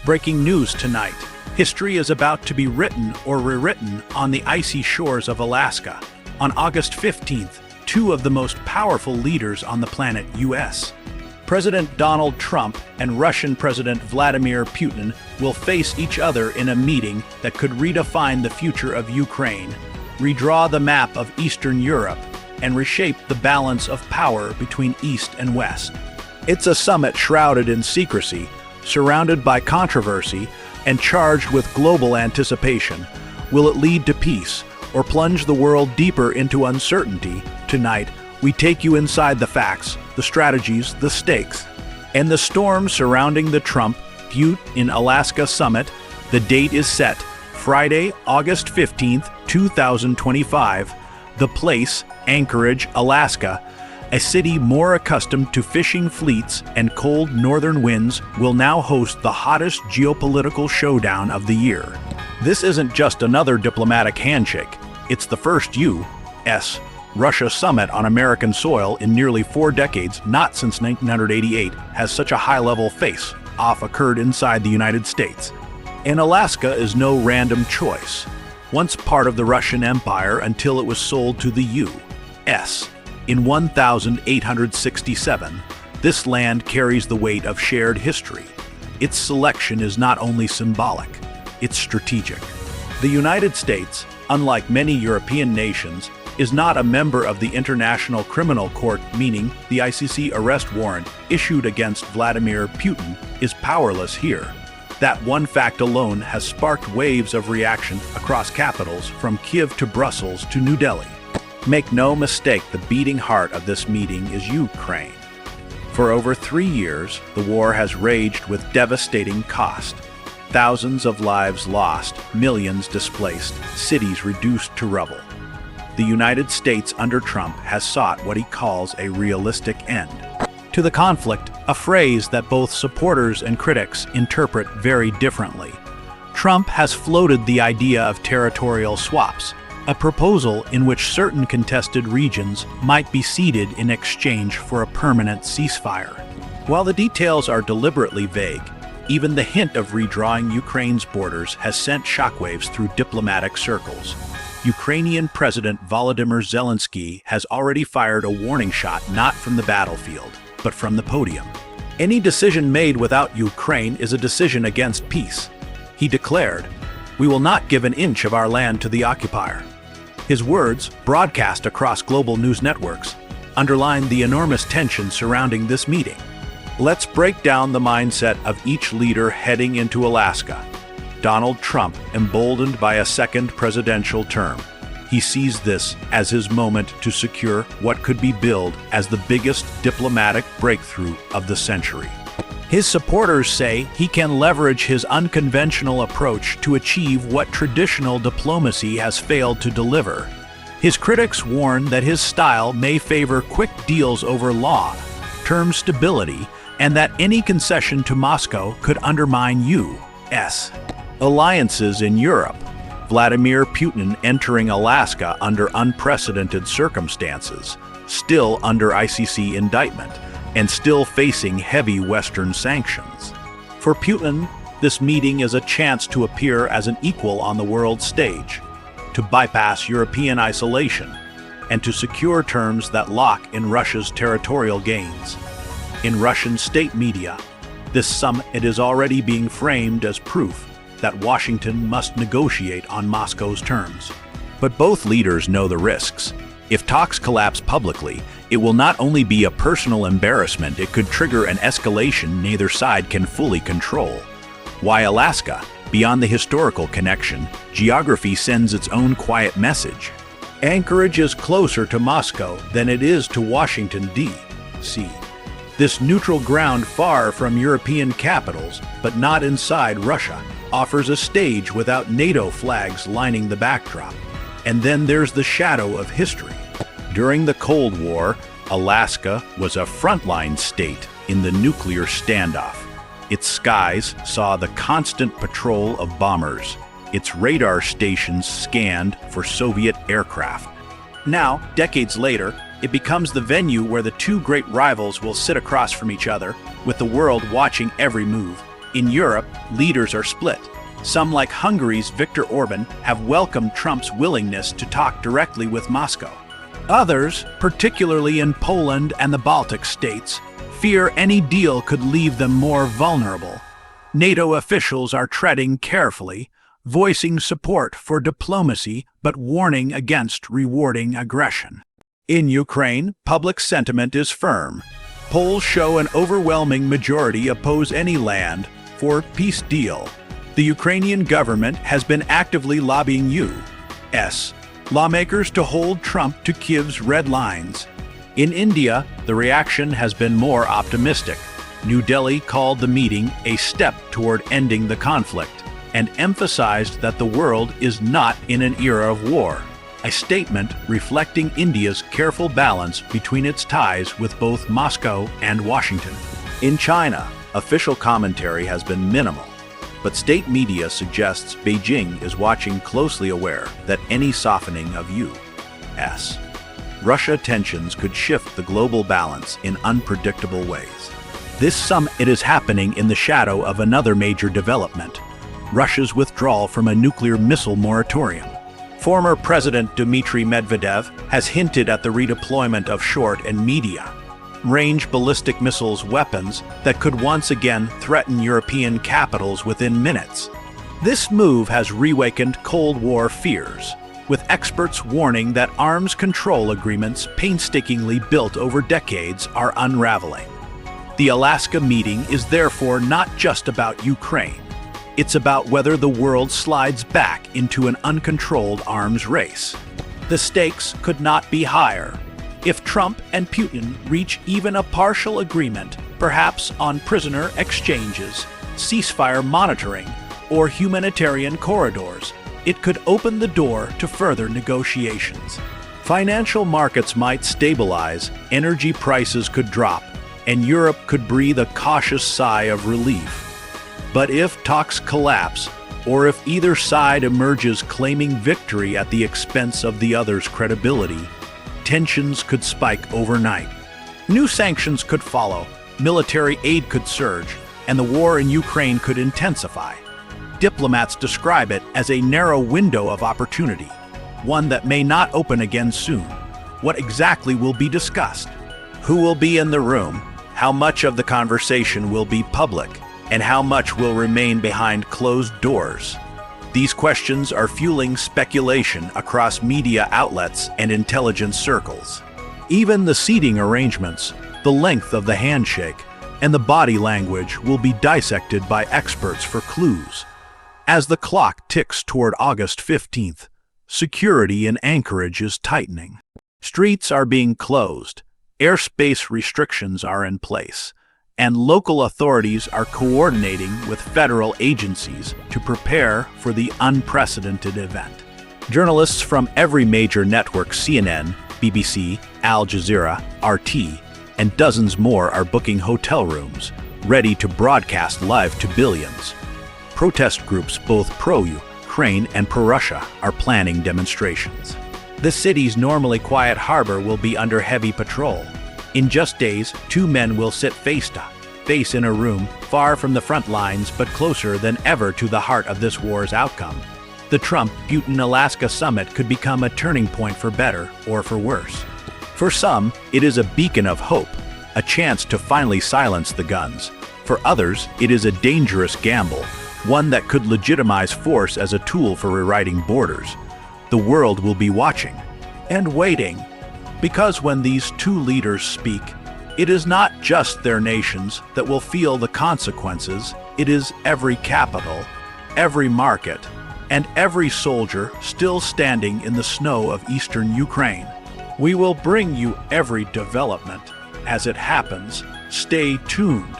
Breaking news tonight. History is about to be written or rewritten on the icy shores of Alaska. On August 15th, two of the most powerful leaders on the planet, U.S. President Donald Trump and Russian President Vladimir Putin will face each other in a meeting that could redefine the future of Ukraine, redraw the map of Eastern Europe, and reshape the balance of power between East and West. It's a summit shrouded in secrecy, surrounded by controversy, and charged with global anticipation. Will it lead to peace or plunge the world deeper into uncertainty? Tonight, we take you inside the facts, the strategies, the stakes, and the storm surrounding the Trump-Putin Alaska summit. The date is set, Friday, August 15th, 2025. The place, Anchorage, Alaska. A city more accustomed to fishing fleets and cold northern winds will now host the hottest geopolitical showdown of the year. This isn't just another diplomatic handshake. It's the first U.S.-Russia summit on American soil in nearly 4 decades. Not since 1988 has such a high-level face-off occurred inside the United States. And Alaska is no random choice. Once part of the Russian Empire until it was sold to the U.S. In 1867, this land carries the weight of shared history. Its selection is not only symbolic, it's strategic. The United States, unlike many European nations, is not a member of the International Criminal Court, meaning the ICC arrest warrant issued against Vladimir Putin is powerless here. That one fact alone has sparked waves of reaction across capitals from Kiev to Brussels to New Delhi. Make no mistake, the beating heart of this meeting is Ukraine. For over 3 years, the war has raged with devastating cost. Thousands of lives lost, millions displaced, cities reduced to rubble. The United States under Trump has sought what he calls a realistic end to the conflict, a phrase that both supporters and critics interpret very differently. Trump has floated the idea of territorial swaps, a proposal in which certain contested regions might be ceded in exchange for a permanent ceasefire. While the details are deliberately vague, even the hint of redrawing Ukraine's borders has sent shockwaves through diplomatic circles. Ukrainian President Volodymyr Zelensky has already fired a warning shot not from the battlefield, but from the podium. Any decision made without Ukraine is a decision against peace. He declared, "We will not give an inch of our land to the occupier." His words, broadcast across global news networks, underline the enormous tension surrounding this meeting. Let's break down the mindset of each leader heading into Alaska. Donald Trump, emboldened by a second presidential term. He sees this as his moment to secure what could be billed as the biggest diplomatic breakthrough of the century. His supporters say he can leverage his unconventional approach to achieve what traditional diplomacy has failed to deliver. His critics warn that his style may favor quick deals over long-term stability, and that any concession to Moscow could undermine U.S. alliances in Europe. Vladimir Putin entering Alaska under unprecedented circumstances, still under ICC indictment, and still facing heavy Western sanctions. For Putin, this meeting is a chance to appear as an equal on the world stage, to bypass European isolation, and to secure terms that lock in Russia's territorial gains. In Russian state media, this summit is already being framed as proof that Washington must negotiate on Moscow's terms. But both leaders know the risks. If talks collapse publicly, it will not only be a personal embarrassment, it could trigger an escalation neither side can fully control. Why Alaska? Beyond the historical connection, geography sends its own quiet message. Anchorage is closer to Moscow than it is to Washington, D.C. This neutral ground far from European capitals, but not inside Russia, offers a stage without NATO flags lining the backdrop. And then there's the shadow of history. During the Cold War, Alaska was a frontline state in the nuclear standoff. Its skies saw the constant patrol of bombers. Its radar stations scanned for Soviet aircraft. Now, decades later, it becomes the venue where the two great rivals will sit across from each other, with the world watching every move. In Europe, leaders are split. Some, like Hungary's Viktor Orban, have welcomed Trump's willingness to talk directly with Moscow. Others, particularly in Poland and the Baltic states, fear any deal could leave them more vulnerable. NATO officials are treading carefully, voicing support for diplomacy but warning against rewarding aggression. In Ukraine, public sentiment is firm. Polls show an overwhelming majority oppose any land for peace deal. The Ukrainian government has been actively lobbying U.S. lawmakers to hold Trump to Kyiv's red lines. In India, the reaction has been more optimistic. New Delhi called the meeting a step toward ending the conflict and emphasized that the world is not in an era of war, a statement reflecting India's careful balance between its ties with both Moscow and Washington. In China, official commentary has been minimal, but state media suggests Beijing is watching, closely aware that any softening of U.S. Russia tensions could shift the global balance in unpredictable ways. This summit is happening in the shadow of another major development: Russia's withdrawal from a nuclear missile moratorium. Former President Dmitry Medvedev has hinted at the redeployment of short and medium-range ballistic missiles weapons that could once again threaten European capitals within minutes. This move has reawakened Cold War fears, with experts warning that arms control agreements painstakingly built over decades are unraveling. The Alaska meeting is therefore not just about Ukraine. It's about whether the world slides back into an uncontrolled arms race. The stakes could not be higher. If Trump and Putin reach even a partial agreement, perhaps on prisoner exchanges, ceasefire monitoring, or humanitarian corridors, it could open the door to further negotiations. Financial markets might stabilize, energy prices could drop, and Europe could breathe a cautious sigh of relief. But if talks collapse, or if either side emerges claiming victory at the expense of the other's credibility, tensions could spike overnight. New sanctions could follow, military aid could surge, and the war in Ukraine could intensify. Diplomats describe it as a narrow window of opportunity, one that may not open again soon. What exactly will be discussed? Who will be in the room? How much of the conversation will be public? And how much will remain behind closed doors? These questions are fueling speculation across media outlets and intelligence circles. Even the seating arrangements, the length of the handshake, and the body language will be dissected by experts for clues. As the clock ticks toward August 15th, security in Anchorage is tightening. Streets are being closed, airspace restrictions are in place, and local authorities are coordinating with federal agencies to prepare for the unprecedented event. Journalists from every major network, CNN, BBC, Al Jazeera, RT, and dozens more are booking hotel rooms, ready to broadcast live to billions. Protest groups both pro-Ukraine and pro-Russia are planning demonstrations. The city's normally quiet harbor will be under heavy patrol. In just days, two men will sit face to face in a room far from the front lines but closer than ever to the heart of this war's outcome. The Trump-Putin-Alaska summit could become a turning point for better or for worse. For some, it is a beacon of hope, a chance to finally silence the guns. For others, it is a dangerous gamble, one that could legitimize force as a tool for rewriting borders. The world will be watching and waiting, because when these two leaders speak, it is not just their nations that will feel the consequences. It is every capital, every market, and every soldier still standing in the snow of eastern Ukraine. We will bring you every development as it happens. Stay tuned.